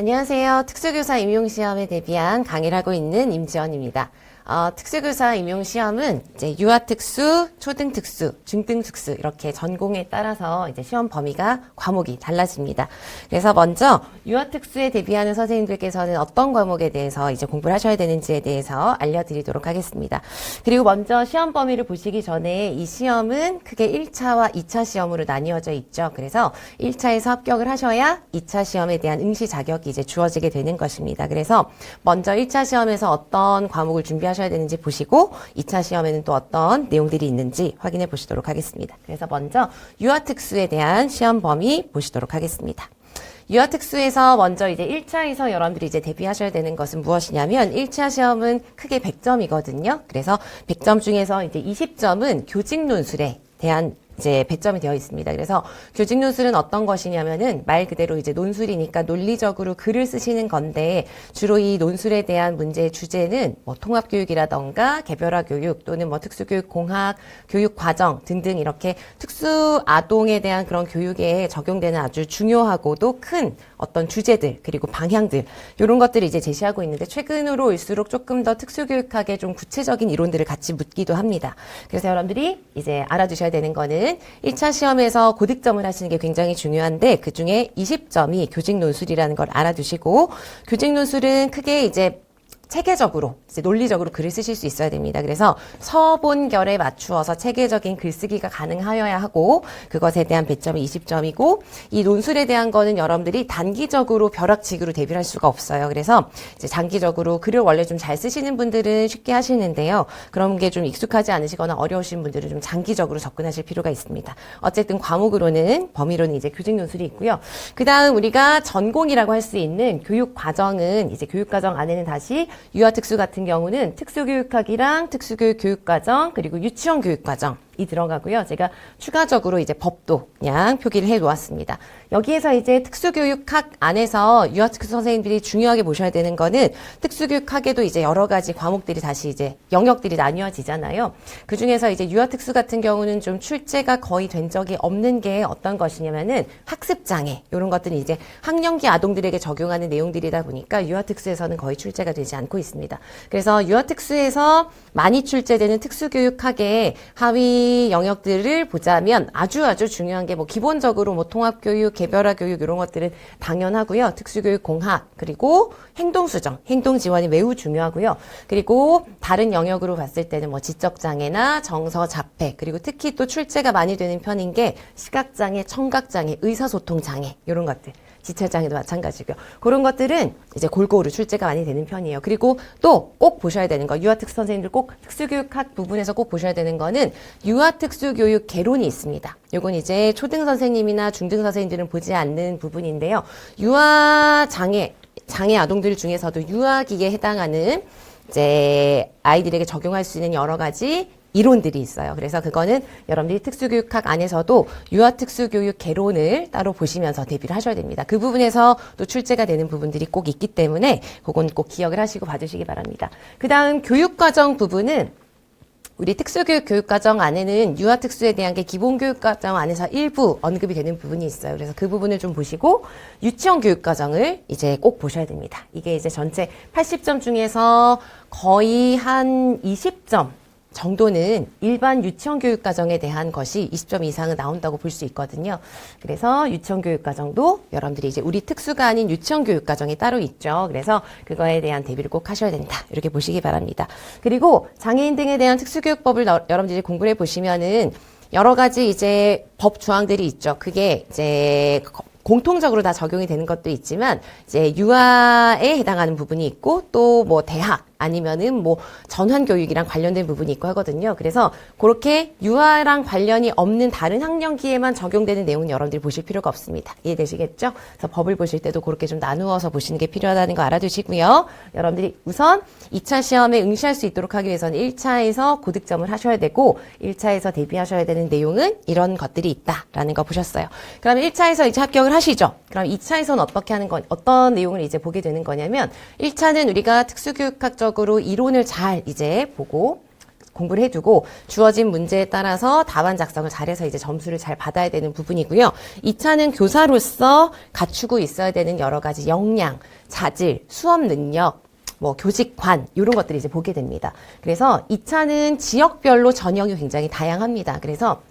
안녕하세요. 특수교사 임용시험에 대비한 강의를 하고 있는 임지연입니다. 특수교사 임용시험은 이제 유아특수, 초등특수, 중등특수 이렇게 전공에 따라서 이제 시험 범위가 과목이 달라집니다. 그래서 먼저 유아특수에 대비하는 선생님들께서는 어떤 과목에 대해서 이제 공부를 하셔야 되는지에 대해서 알려드리도록 하겠습니다. 그리고 먼저 시험 범위를 보시기 전에 이 시험은 크게 1차와 2차 시험으로 나뉘어져 있죠. 그래서 1차에서 합격을 하셔야 2차 시험에 대한 응시 자격이 이제 주어지게 되는 것입니다. 그래서 먼저 1차 시험에서 어떤 과목을 준비하셔야 되는지 보시고 2차 시험에는 또 어떤 내용들이 있는지 확인해 보시도록 하겠습니다. 그래서 먼저 유아특수에 대한 시험 범위 보시도록 하겠습니다. 유아특수에서 먼저 이제 1차에서 여러분들이 이제 대비하셔야 되는 것은 무엇이냐면 1차 시험은 크게 100점이거든요. 그래서 100점 중에서 이제 20점은 교직 논술에 대한 이제 배점이 되어 있습니다. 그래서 교직 논술은 어떤 것이냐면은 말 그대로 이제 논술이니까 논리적으로 글을 쓰시는 건데 주로 이 논술에 대한 문제의 주제는 뭐 통합교육이라던가 개별화 교육 또는 뭐 특수교육 공학, 교육 과정 등등 이렇게 특수 아동에 대한 그런 교육에 적용되는 아주 중요하고도 큰 어떤 주제들 그리고 방향들 이런 것들을 이제 제시하고 있는데 최근으로 올수록 조금 더 특수교육학의 좀 구체적인 이론들을 같이 묻기도 합니다. 그래서 여러분들이 이제 알아두셔야 되는 거는 1차 시험에서 고득점을 하시는 게 굉장히 중요한데 그중에 20점이 교직 논술이라는 걸 알아두시고 교직 논술은 크게 이제 체계적으로 이제 논리적으로 글을 쓰실 수 있어야 됩니다. 그래서 서본결에 맞추어서 체계적인 글쓰기가 가능하여야 하고 그것에 대한 배점이 20점이고 이 논술에 대한 거는 여러분들이 단기적으로 벼락치기로 대비를 할 수가 없어요. 그래서 이제 장기적으로 글을 원래 좀 잘 쓰시는 분들은 쉽게 하시는데요. 그런 게 좀 익숙하지 않으시거나 어려우신 분들은 좀 장기적으로 접근하실 필요가 있습니다. 어쨌든 과목으로는 범위로는 이제 교직 논술이 있고요. 그 다음 우리가 전공이라고 할 수 있는 교육 과정은 이제 교육 과정 안에는 다시 유아특수 같은 경우는 특수교육학이랑 특수교육 교육과정 그리고 유치원 교육과정 이 들어가고요. 제가 추가적으로 이제 법도 그냥 표기를 해 놓았습니다. 여기에서 이제 특수교육학 안에서 유아특수 선생님들이 중요하게 보셔야 되는 거는 특수교육학에도 이제 여러 가지 과목들이 다시 이제 영역들이 나뉘어지잖아요. 그 중에서 이제 유아특수 같은 경우는 좀 출제가 거의 된 적이 없는 게 어떤 것이냐면은 학습장애 이런 것들이 이제 학령기 아동들에게 적용하는 내용들이다 보니까 유아특수에서는 거의 출제가 되지 않고 있습니다. 그래서 유아특수에서 많이 출제되는 특수교육학의 하위 영역들을 보자면 아주 중요한 게 뭐 기본적으로 뭐 통합교육, 개별화 교육 이런 것들은 당연하고요. 특수교육 공학 그리고 행동수정, 행동지원이 매우 중요하고요. 그리고 다른 영역으로 봤을 때는 뭐 지적장애나 정서자폐 그리고 특히 또 출제가 많이 되는 편인 게 시각장애, 청각장애, 의사소통장애 이런 것들. 지체장애도 마찬가지고요. 그런 것들은 이제 골고루 출제가 많이 되는 편이에요. 그리고 또 꼭 보셔야 되는 거, 유아특수 선생님들 꼭 특수교육학 부분에서 꼭 보셔야 되는 거는 유아특수교육 개론이 있습니다. 요건 이제 초등 선생님이나 중등 선생님들은 보지 않는 부분인데요. 장애 아동들 중에서도 유아기에 해당하는 이제 아이들에게 적용할 수 있는 여러 가지 이론들이 있어요. 그래서 그거는 여러분들이 특수교육학 안에서도 유아특수교육 개론을 따로 보시면서 대비를 하셔야 됩니다. 그 부분에서 또 출제가 되는 부분들이 꼭 있기 때문에 그건 꼭 기억을 하시고 봐주시기 바랍니다. 그 다음 교육과정 부분은 우리 특수교육 교육과정 안에는 유아특수에 대한 게 기본교육과정 안에서 일부 언급이 되는 부분이 있어요. 그래서 그 부분을 좀 보시고 유치원 교육과정을 이제 꼭 보셔야 됩니다. 이게 이제 전체 80점 중에서 거의 한 20점 정도는 일반 유치원 교육과정에 대한 것이 20점 이상은 나온다고 볼 수 있거든요. 그래서 유치원 교육과정도 여러분들이 이제 우리 특수가 아닌 유치원 교육과정이 따로 있죠. 그래서 그거에 대한 대비를 꼭 하셔야 된다. 이렇게 보시기 바랍니다. 그리고 장애인 등에 대한 특수교육법을 여러분들이 공부를 해보시면은 여러 가지 이제 법 조항들이 있죠. 그게 이제 공통적으로 다 적용이 되는 것도 있지만 이제 유아에 해당하는 부분이 있고 또 뭐 대학 아니면은 뭐 전환교육이랑 관련된 부분이 있고 하거든요. 그래서 그렇게 유아랑 관련이 없는 다른 학령기에만 적용되는 내용은 여러분들이 보실 필요가 없습니다. 이해되시겠죠? 그래서 법을 보실 때도 그렇게 좀 나누어서 보시는 게 필요하다는 거 알아두시고요. 여러분들이 우선 2차 시험에 응시할 수 있도록 하기 위해서는 1차에서 고득점을 하셔야 되고 1차에서 대비하셔야 되는 내용은 이런 것들이 있다라는 거 보셨어요. 그럼 1차에서 이제 합격을 하시죠. 그럼 2차에서는 어떻게 하는 건 어떤 내용을 이제 보게 되는 거냐면 1차는 우리가 특수교육학적으로 이론을 잘 이제 보고 공부를 해두고 주어진 문제에 따라서 답안 작성을 잘해서 이제 점수를 잘 받아야 되는 부분이고요. 2차는 교사로서 갖추고 있어야 되는 여러 가지 역량, 자질, 수업 능력, 뭐 교직관 이런 것들이 이제 보게 됩니다. 그래서 2차는 지역별로 전형이 굉장히 다양합니다. 그래서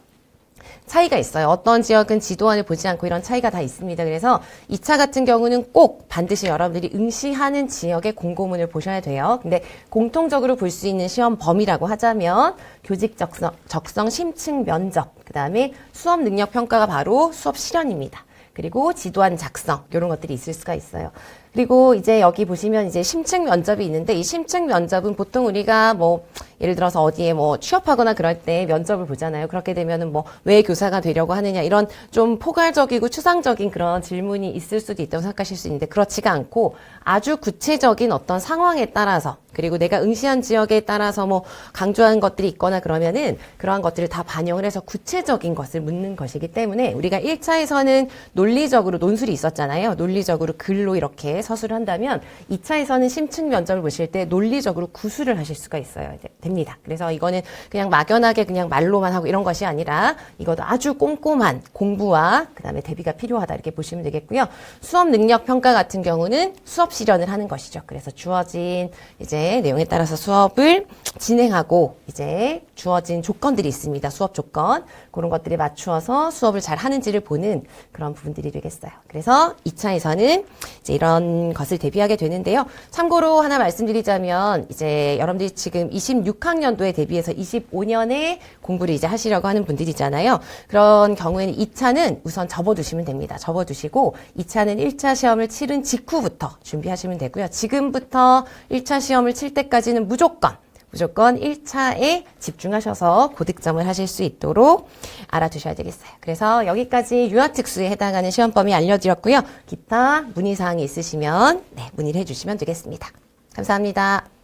차이가 있어요. 어떤 지역은 지도안을 보지 않고 이런 차이가 다 있습니다. 그래서 2차 같은 경우는 꼭 반드시 여러분들이 응시하는 지역의 공고문을 보셔야 돼요. 근데 공통적으로 볼 수 있는 시험 범위라고 하자면 교직 적성 심층 면접, 그 다음에 수업 능력 평가가 바로 수업 실현입니다. 그리고 지도안 작성 이런 것들이 있을 수가 있어요. 그리고 이제 여기 보시면 이제 심층 면접이 있는데 이 심층 면접은 보통 우리가 뭐 예를 들어서 어디에 뭐 취업하거나 그럴 때 면접을 보잖아요. 그렇게 되면은 뭐 왜 교사가 되려고 하느냐 이런 좀 포괄적이고 추상적인 그런 질문이 있을 수도 있다고 생각하실 수 있는데 그렇지가 않고 아주 구체적인 어떤 상황에 따라서 그리고 내가 응시한 지역에 따라서 뭐 강조하는 것들이 있거나 그러면은 그러한 것들을 다 반영을 해서 구체적인 것을 묻는 것이기 때문에 우리가 1차에서는 논리적으로 논술이 있었잖아요. 논리적으로 글로 이렇게 서술을 한다면 2차에서는 심층 면접을 보실 때 논리적으로 구술을 하실 수가 있어요. 됩니다. 그래서 이거는 그냥 막연하게 그냥 말로만 하고 이런 것이 아니라 이것도 아주 꼼꼼한 공부와 그다음에 대비가 필요하다 이렇게 보시면 되겠고요. 수업 능력 평가 같은 경우는 수업 실현을 하는 것이죠. 그래서 주어진 이제 내용에 따라서 수업을 진행하고 이제 주어진 조건들이 있습니다. 수업 조건. 그런 것들에 맞추어서 수업을 잘 하는지를 보는 그런 부분들이 되겠어요. 그래서 2차에서는 이제 이런 것을 대비하게 되는데요. 참고로 하나 말씀드리자면 이제 여러분들이 지금 26학년도에 대비해서 25년에 공부를 이제 하시려고 하는 분들이잖아요. 그런 경우에는 2차는 우선 접어두시면 됩니다. 접어두시고 2차는 1차 시험을 치른 직후부터 준비하시면 되고요. 지금부터 1차 시험을 칠 때까지는 무조건 1차에 집중하셔서 고득점을 하실 수 있도록 알아두셔야 되겠어요. 그래서 여기까지 유아특수에 해당하는 시험 범위 알려드렸고요. 기타 문의사항이 있으시면 문의를 해주시면 되겠습니다. 감사합니다.